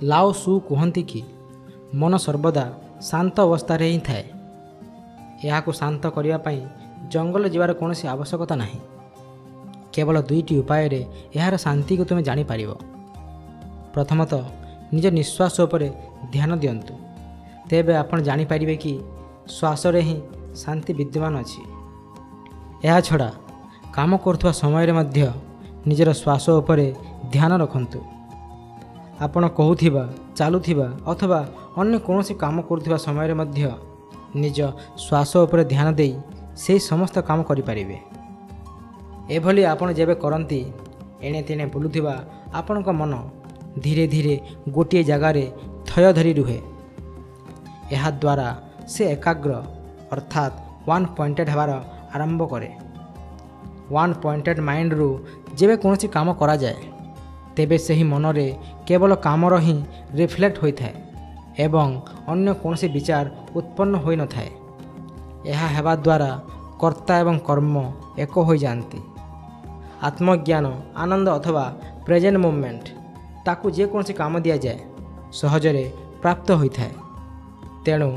Lao ସୁ କୁହନ୍ତି କି ମନ ସର୍ବଦା ଶାନ୍ତ ଅବସ୍ଥାରେ ହିଁ ଥାଏ। ଏହାକୁ ଶାନ୍ତ କରିବା ପାଇଁ ଜଙ୍ଗଲ ଯିବାର କୌଣସି ଆବଶ୍ୟକତା ନାହିଁ। କେବଳ ଦୁଇଟି ଉପାୟରେ ଏହାର ଶାନ୍ତିକୁ ତୁମେ ଜାଣିପାରିବ। ପ୍ରଥମତଃ ନିଜ ନିଶ୍ୱାସ ଉପରେ ଧ୍ୟାନ ଦିଅନ୍ତୁ। ତେବେ ଆପଣ ଜାଣିପାରିବେ କି ଶ୍ୱାସରେ ହିଁ ଶାନ୍ତି ବିଦ୍ୟମାନ ଅଛି। ଏହାଛଡ଼ା କାମ କରୁଥିବା ସମୟରେ ମଧ୍ୟ ନିଜର ଶ୍ୱାସ ଉପରେ ଧ୍ୟାନ ରଖନ୍ତୁ। ଆପଣ କହୁଥିବା, ଚାଲୁଥିବା ଅଥବା ଅନ୍ୟ କୌଣସି କାମ କରୁଥିବା ସମୟରେ ମଧ୍ୟ ନିଜ ଶ୍ୱାସ ଉପରେ ଧ୍ୟାନ ଦେଇ ସେହି ସମସ୍ତ କାମ କରିପାରିବେ। ଏଭଳି ଆପଣ ଯେବେ କରନ୍ତି, ଏଣେ ତେଣେ ବୁଲୁଥିବା ଆପଣଙ୍କ ମନ ଧୀରେ ଧୀରେ ଗୋଟିଏ ଜାଗାରେ ଥୟ ଧରି ରୁହେ। ଏହାଦ୍ୱାରା ସେ ଏକାଗ୍ର ଅର୍ଥାତ୍ ୱାନ୍ ପଏଣ୍ଟେଡ଼୍ ହେବାର ଆରମ୍ଭ କରେ। ୱାନ୍ ପଏଣ୍ଟେଡ଼୍ ମାଇଣ୍ଡରୁ ଯେବେ କୌଣସି କାମ କରାଯାଏ, ତେବେ ସେହି ମନରେ କେବଳ କାମର ହିଁ ରିଫ୍ଲେକ୍ଟ ହୋଇଥାଏ ଏବଂ ଅନ୍ୟ କୌଣସି ବିଚାର ଉତ୍ପନ୍ନ ହୋଇନଥାଏ। ଏହା ହେବା ଦ୍ୱାରା କର୍ତ୍ତା ଏବଂ କର୍ମ ଏକ ହୋଇଯାଆନ୍ତି। ଆତ୍ମଜ୍ଞାନ, ଆନନ୍ଦ ଅଥବା ପ୍ରେଜେଣ୍ଟ ମୁଭମେଣ୍ଟ ତାକୁ ଯେକୌଣସି କାମ ଦିଆଯାଏ ସହଜରେ ପ୍ରାପ୍ତ ହୋଇଥାଏ। ତେଣୁ